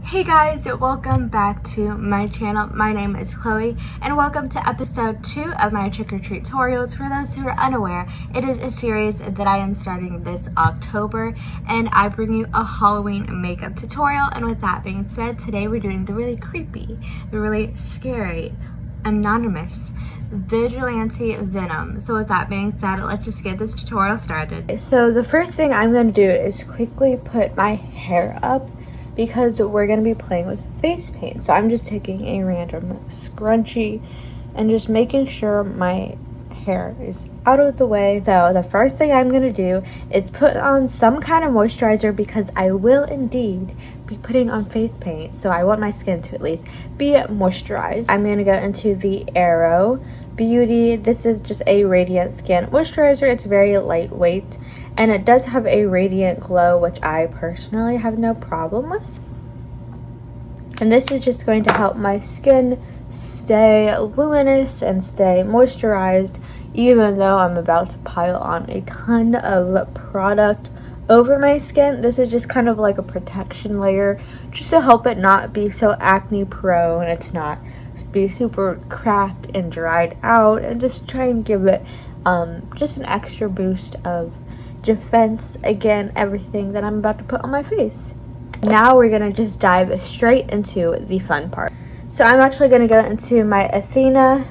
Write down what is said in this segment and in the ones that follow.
Hey guys, welcome back to my channel. My name is Chloe and welcome to episode 2 of my trick or treat tutorials. For those who are unaware, it is a series that I am starting this October and I bring you a Halloween makeup tutorial. And with that being said, today we're doing the really creepy, the really scary, anonymous vigilante Venom. So with that being said, let's just get this tutorial started. So the first thing I'm going to do is quickly put my hair up because we're going to be playing with face paint. So I'm just taking a random scrunchie and just making sure my hair is out of the way. So the first thing I'm going to do is put on some kind of moisturizer because I will indeed be putting on face paint. So I want my skin to at least be moisturized. I'm going to go into the Arrow Beauty. This is just a radiant skin moisturizer. It's very lightweight and it does have a radiant glow, which I personally have no problem with. And this is just going to help my skin stay luminous and stay moisturized, even though I'm about to pile on a ton of product over my skin. This is just kind of like a protection layer just to help it not be so acne prone and to not be super cracked and dried out, and just try and give it just an extra boost of defense against everything that I'm about to put on my face. Now we're gonna just dive straight into the fun part. So I'm actually gonna go into my Athena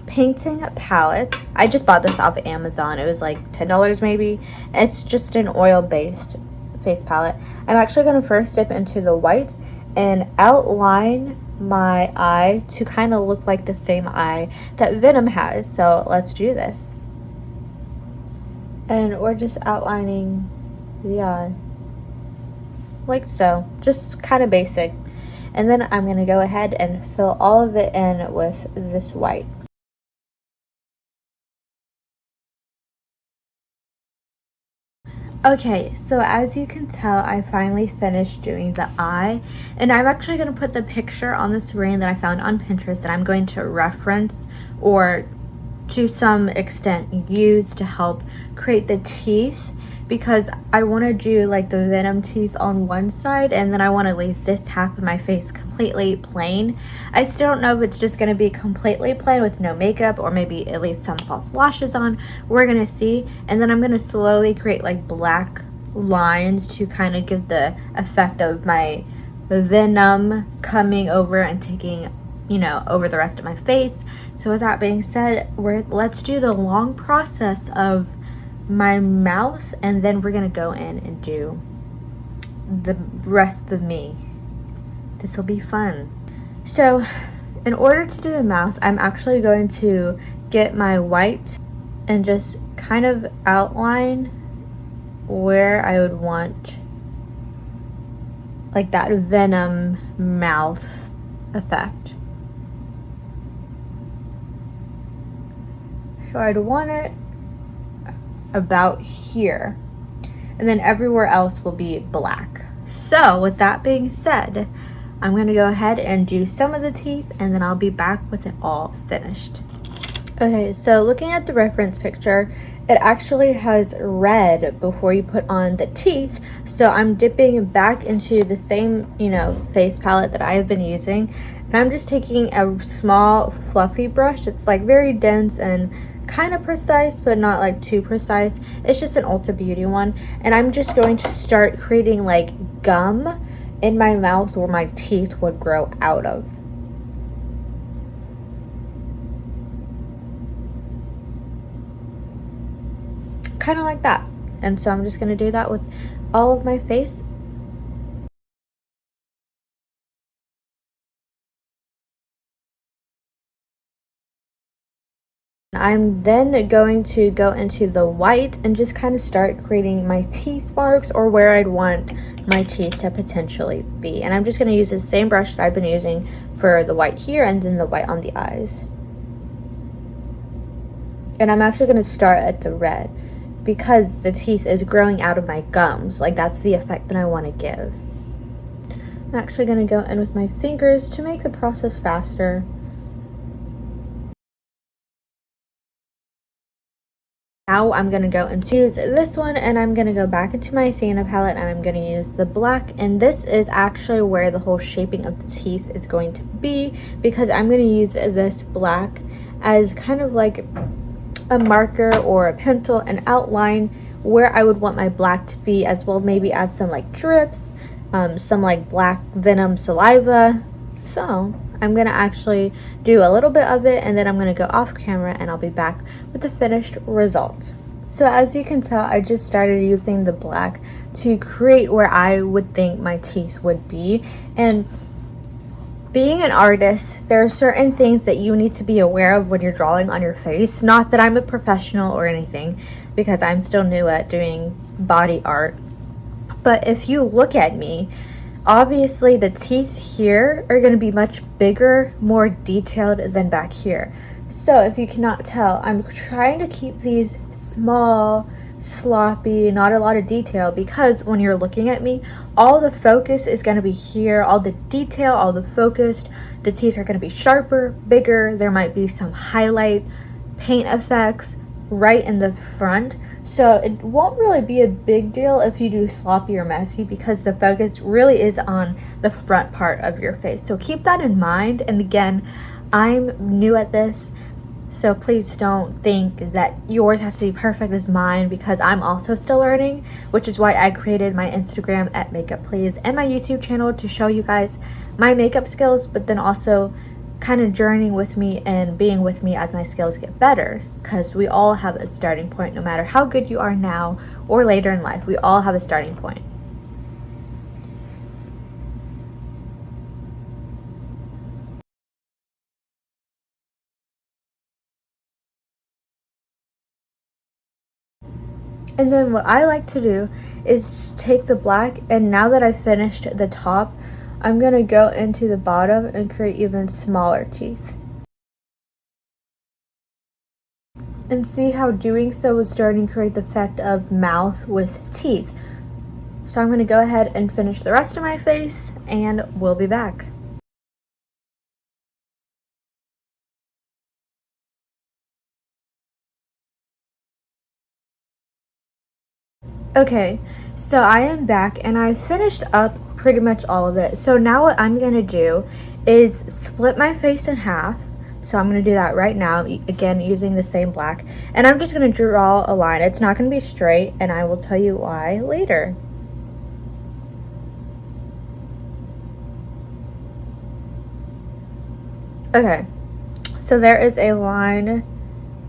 painting palette. I just bought this off of Amazon. It was like $10 maybe. It's just an oil-based face palette. I'm actually gonna first dip into the white and outline my eye to kind of look like the same eye that Venom has. So let's do this. And we're just outlining the eye like so, just kind of basic. And then I'm going to go ahead and fill all of it in with this white. Okay, so as you can tell, I finally finished doing the eye, and I'm actually going to put the picture on the screen that I found on Pinterest that I'm going to reference or to some extent use to help create the teeth, because I want to do like the Venom teeth on one side and then I want to leave this half of my face completely plain. I still don't know if it's just going to be completely plain with no makeup or maybe at least some false lashes on. We're going to see. And then I'm going to slowly create like black lines to kind of give the effect of my Venom coming over and taking, you know, over the rest of my face. So with that being said, let's do the long process of my mouth, and then we're gonna go in and do the rest of me. This will be fun. So in order to do the mouth, I'm actually going to get my white and just kind of outline where I would want like that Venom mouth effect. So I'd want it about here, and then everywhere else will be black. So with that being said, I'm going to go ahead and do some of the teeth, and then I'll be back with it all finished. Okay, so looking at the reference picture, it actually has red before you put on the teeth. So I'm dipping back into the same, you know, face palette that I have been using, and I'm just taking a small fluffy brush. It's like very dense and kind of precise, but not like too precise. It's just an Ulta Beauty one, and I'm just going to start creating like gum in my mouth where my teeth would grow out of. Kind of like that. And so I'm just going to do that with all of my face. I'm then going to go into the white and just kind of start creating my teeth marks, or where I'd want my teeth to potentially be. And I'm just going to use the same brush that I've been using for the white here and then the white on the eyes. And I'm actually going to start at the red because the teeth is growing out of my gums. Like, that's the effect that I want to give. I'm actually going to go in with my fingers to make the process faster. Now I'm going to go and use this one, and I'm going to go back into my Venom palette, and I'm going to use the black, and this is actually where the whole shaping of the teeth is going to be, because I'm going to use this black as kind of like a marker or a pencil and outline where I would want my black to be, as well maybe add some like drips, some like black Venom saliva. So I'm gonna actually do a little bit of it, and then I'm gonna go off camera and I'll be back with the finished result. So as you can tell, I just started using the black to create where I would think my teeth would be. And being an artist, there are certain things that you need to be aware of when you're drawing on your face. Not that I'm a professional or anything, because I'm still new at doing body art. But if you look at me, obviously the teeth here are going to be much bigger, more detailed than back here. So if you cannot tell, I'm trying to keep these small, sloppy, not a lot of detail, because when you're looking at me, all the focus is going to be here, all the detail, all the focused. The teeth are going to be sharper, bigger. There might be some highlight, paint effects right in the front. So it won't really be a big deal if you do sloppy or messy, because the focus really is on the front part of your face. So keep that in mind. And again, I'm new at this, so please don't think that yours has to be perfect as mine, because I'm also still learning, which is why I created my Instagram at Makeup Please and my YouTube channel to show you guys my makeup skills, but then also kind of journeying with me and being with me as my skills get better, because we all have a starting point. No matter how good you are now or later in life, we all have a starting point. And then what I like to do is take the black, and now that I've finished the top, I'm going to go into the bottom and create even smaller teeth. And see how doing so is starting to create the effect of mouth with teeth. So I'm going to go ahead and finish the rest of my face, and we'll be back. Okay, so I am back, and I finished up pretty much all of it. So now what I'm going to do is split my face in half. So I'm going to do that right now, again using the same black, and I'm just going to draw a line. It's not going to be straight, and I will tell you why later. Okay, so there is a line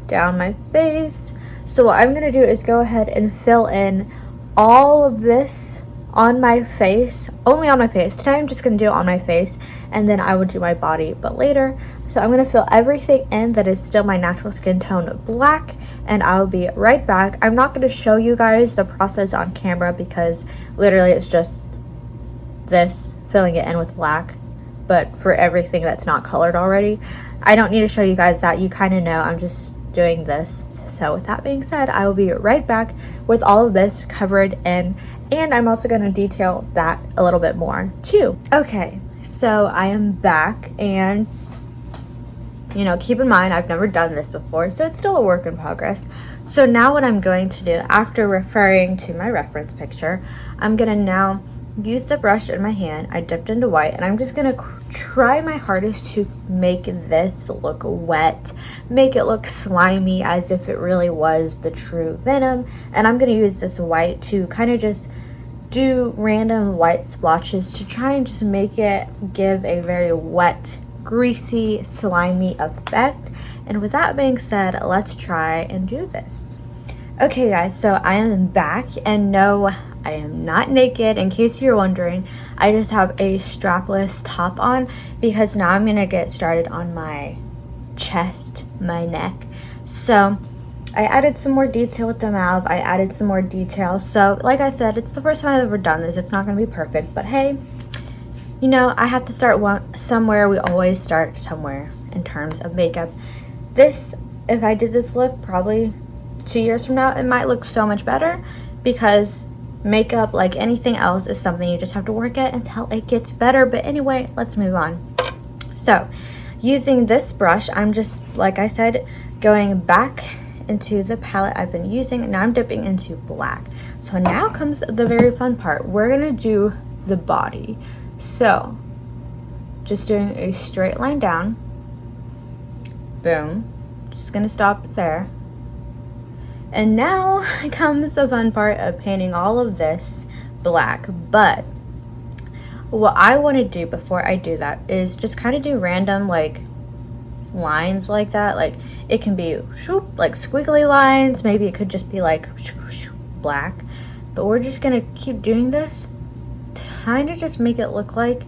down my face. So what I'm going to do is go ahead and fill in all of this on my face, only on my face. Tonight I'm just going to do it on my face, and then I will do my body but later. So I'm going to fill everything in that is still my natural skin tone black, and I'll be right back. I'm not going to show you guys the process on camera, because literally it's just this, filling it in with black, but for everything that's not colored already. I don't need to show you guys that. You kind of know I'm just doing this. So with that being said, I will be right back with all of this covered in, and I'm also going to detail that a little bit more too. Okay, so I am back, and you know, keep in mind I've never done this before, so it's still a work in progress. So now what I'm going to do, after referring to my reference picture, I'm going to now use the brush in my hand. I dipped into white, and I'm just going to try my hardest to make this look wet, make it look slimy as if it really was the true Venom. And I'm going to use this white to kind of just do random white splotches to try and just make it give a very wet, greasy, slimy effect. And with that being said, let's try and do this. Okay guys, so I am back, and no, I am not naked, in case you're wondering. I just have a strapless top on, because now I'm gonna get started on my chest, my neck. So I added some more detail with the mouth, I added some more detail. So like I said, it's the first time I've ever done this. It's not gonna be perfect, but hey, you know, I have to start somewhere. We always start somewhere in terms of makeup. This, if I did this look probably 2 years from now, it might look so much better, because makeup, like anything else, is something you just have to work at until it gets better. But anyway, let's move on. So using this brush, I'm just, like I said, going back into the palette I've been using, and now I'm dipping into black. So now comes the very fun part. We're gonna do the body. So just doing a straight line down, boom, just gonna stop there. And now comes the fun part of painting all of this black. But what I want to do before I do that is just kind of do random like lines like that. Like it can be like squiggly lines, maybe it could just be like black, but we're just gonna keep doing this, kind of just make it look like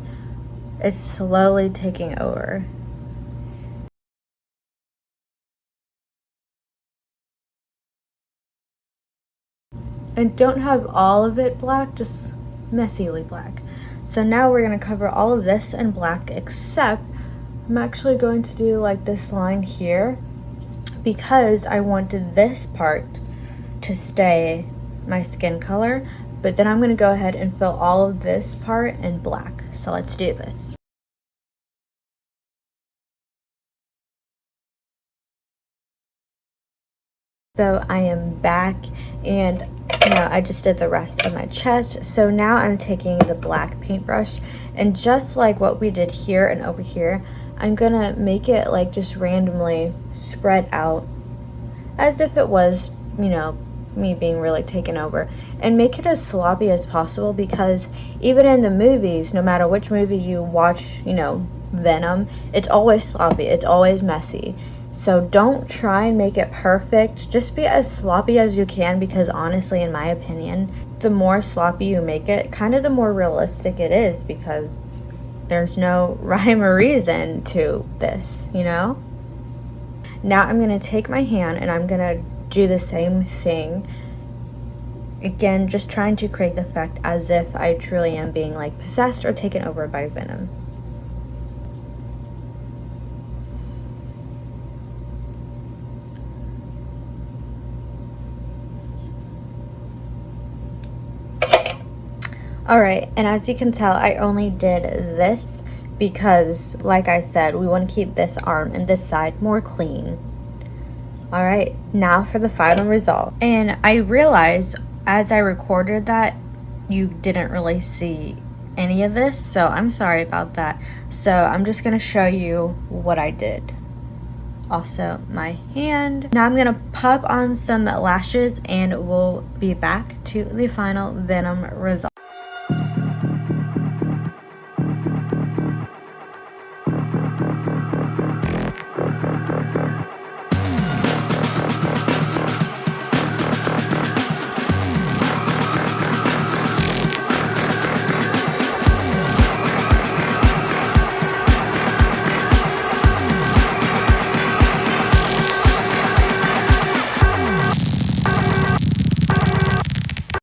it's slowly taking over. And don't have all of it black, just messyly black. So now we're going to cover all of this in black, except I'm actually going to do like this line here because I wanted this part to stay my skin color, but then I'm going to go ahead and fill all of this part in black. So let's do this. So I am back, and I just did the rest of my chest. So now I'm taking the black paintbrush, and just like what we did here and over here, I'm gonna make it like just randomly spread out as if it was, me being really taken over, and make it as sloppy as possible, because even in the movies, no matter which movie you watch, Venom, it's always sloppy, it's always messy. So don't try and make it perfect. Just be as sloppy as you can, because honestly, in my opinion, the more sloppy you make it, kind of the more realistic it is, because there's no rhyme or reason to this, Now I'm going to take my hand and I'm going to do the same thing. Again, just trying to create the effect as if I truly am being like possessed or taken over by Venom. Alright, and as you can tell, I only did this because, like I said, we want to keep this arm and this side more clean. Alright, now for the final result. And I realized as I recorded that you didn't really see any of this, so I'm sorry about that. So I'm just going to show you what I did. Also my hand. Now I'm going to pop on some lashes and we'll be back to the final Venom result.